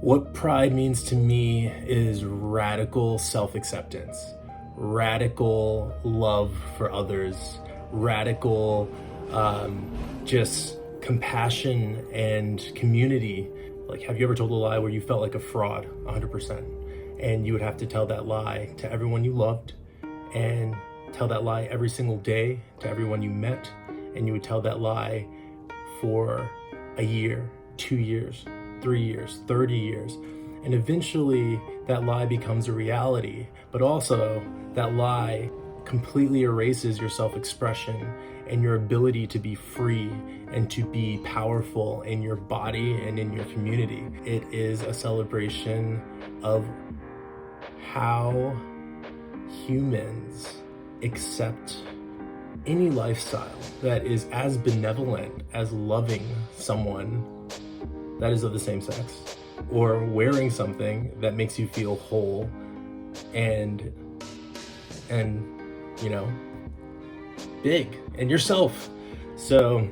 What pride means to me is radical self-acceptance, radical love for others, radical just compassion and community. Like, have you ever told a lie where you felt like a fraud 100%? And you would have to tell that lie to everyone you loved, and tell that lie every single day to everyone you met, and you would tell that lie for a year, 2 years, 3 years, 30 years. And eventually that lie becomes a reality, but also that lie completely erases your self-expression and your ability to be free and to be powerful in your body and in your community. It is a celebration of how humans accept any lifestyle that is as benevolent as loving someone that is of the same sex, or wearing something that makes you feel whole and you know, big and yourself. So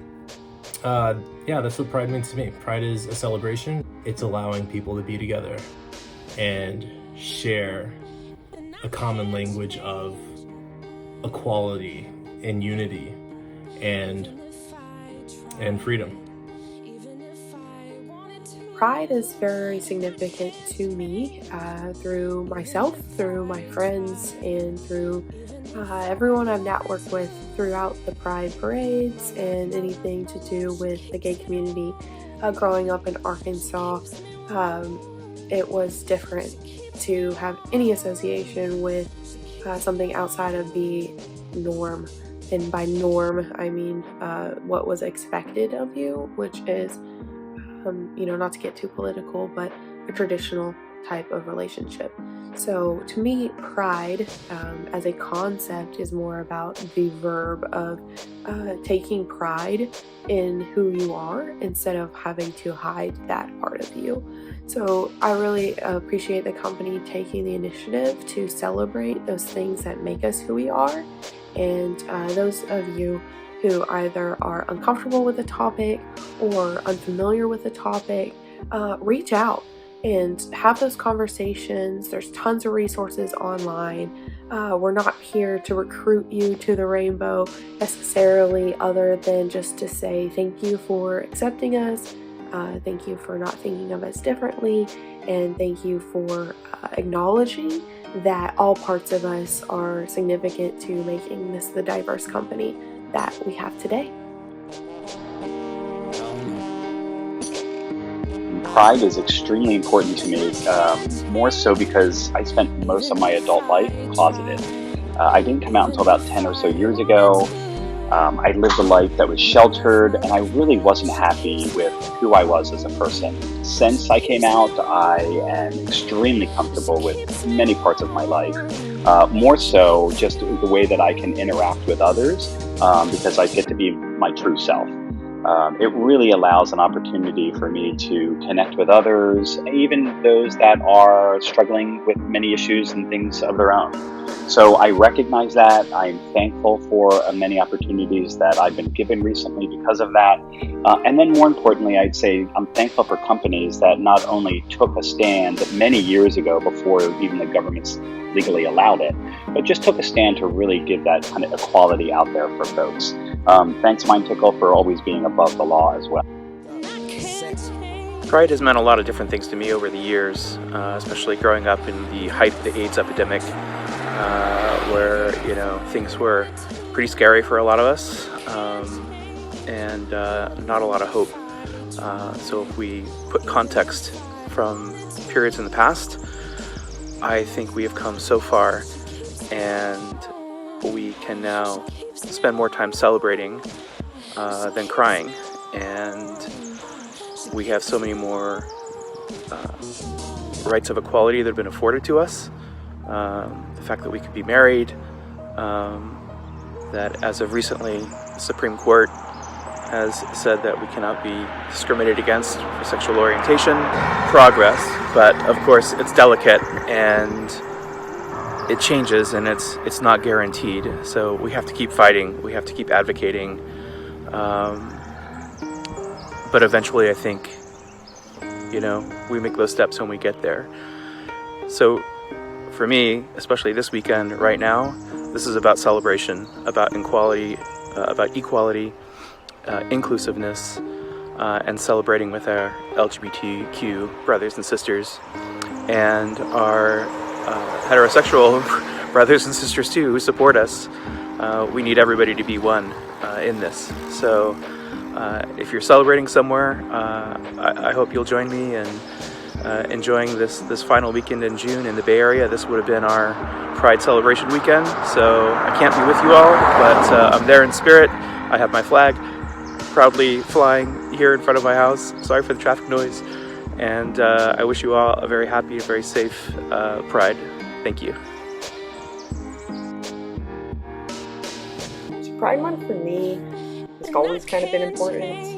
yeah, that's what pride means to me. Pride is a celebration. It's allowing people to be together and share a common language of equality and unity and freedom. Pride is very significant to me through myself, through my friends, and through everyone I've networked with throughout the Pride parades and anything to do with the gay community. Growing up in Arkansas, it was different to have any association with something outside of the norm. And by norm, I mean what was expected of you, which is not to get too political, but a traditional type of relationship. So to me, pride as a concept is more about the verb of taking pride in who you are instead of having to hide that part of you. So I really appreciate the company taking the initiative to celebrate those things that make us who we are. And those of you who either are uncomfortable with the topic or unfamiliar with the topic, reach out and have those conversations. There's tons of resources online. We're not here to recruit you to the rainbow necessarily, other than just to say thank you for accepting us, thank you for not thinking of us differently, and thank you for acknowledging that all parts of us are significant to making this the diverse company that we have today. Pride is extremely important to me, more so because I spent most of my adult life closeted. I didn't come out until about 10 or so years ago. I lived a life that was sheltered, and I really wasn't happy with who I was as a person. Since I came out, I am extremely comfortable with many parts of my life, more so just the way that I can interact with others, because I get to be my true self. It really allows an opportunity for me to connect with others, even those that are struggling with many issues and things of their own. So I recognize that. I'm thankful for many opportunities that I've been given recently because of that. And then more importantly, I'd say I'm thankful for companies that not only took a stand many years ago before even the government's legally allowed it, but just took a stand to really give that kind of equality out there for folks. Thanks, Mind Tickle, for always being above the law as well. Pride has meant a lot of different things to me over the years, especially growing up in the height of the AIDS epidemic, where things were pretty scary for a lot of us, and not a lot of hope. So if we put context from periods in the past, I think we have come so far, and we can now spend more time celebrating than crying, and we have so many more rights of equality that have been afforded to us. The fact that we could be married, that as of recently, the Supreme Court has said that we cannot be discriminated against for sexual orientation. Progress, but of course it's delicate and it changes, and it's not guaranteed. So we have to keep fighting, we have to keep advocating, but eventually I think we make those steps when we get there. So for me, especially this weekend right now, this is about celebration, about equality, inclusiveness, and celebrating with our LGBTQ brothers and sisters, and our heterosexual brothers and sisters too, who support us. We need everybody to be one in this. So if you're celebrating somewhere, I hope you'll join me in enjoying this final weekend in June in the Bay Area. This would have been our Pride celebration weekend, so I can't be with you all, but I'm there in spirit. I have my flag proudly flying here in front of my house. Sorry for the traffic noise, and I wish you all a very happy and very safe Pride. Thank you. Pride Month for me has always kind of been important.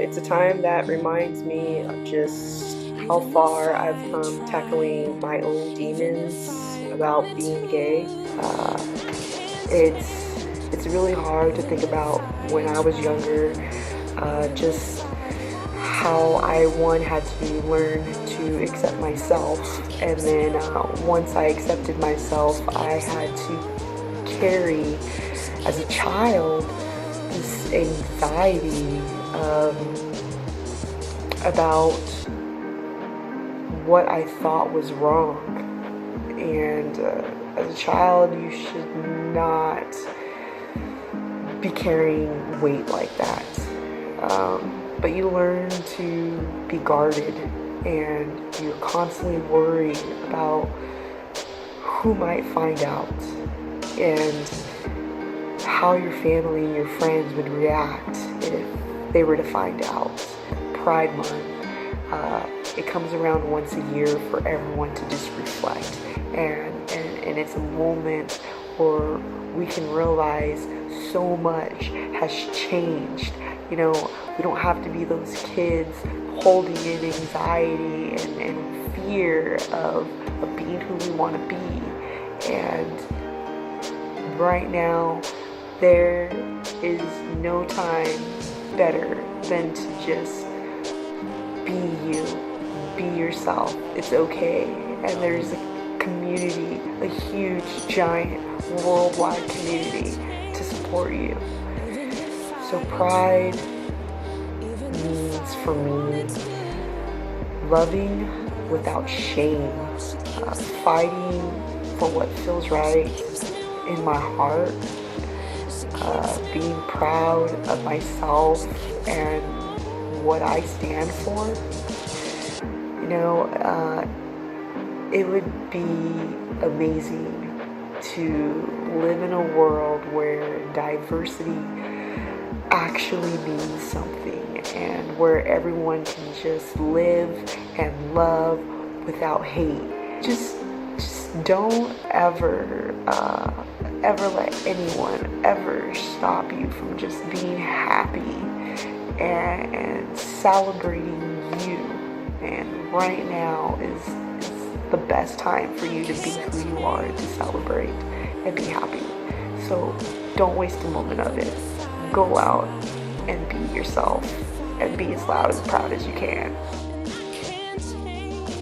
It's a time that reminds me of just how far I've come tackling my own demons about being gay. It's really hard to think about when I was younger, just how I had to learn to accept myself, and then once I accepted myself, I had to carry, as a child, this anxiety about what I thought was wrong. And as a child, you should not be carrying weight like that. But you learn to be guarded, and you're constantly worried about who might find out and how your family and your friends would react if they were to find out. Pride Month, it comes around once a year for everyone to just reflect, and it's a moment where we can realize so much has changed. We don't have to be those kids holding in anxiety and fear of being who we want to be. And right now, there is no time better than to just be you, be yourself. It's okay. And there's a community, a huge, giant, worldwide community to support you. So Pride means for me loving without shame, fighting for what feels right in my heart, being proud of myself and what I stand for. It would be amazing to live in a world where diversity actually means something, and where everyone can just live and love without hate. Just don't ever let anyone ever stop you from just being happy and celebrating you. And right now is the best time for you to be who you are, to celebrate and be happy. So don't waste a moment of it. Go out and be yourself, and be as loud and proud as you can.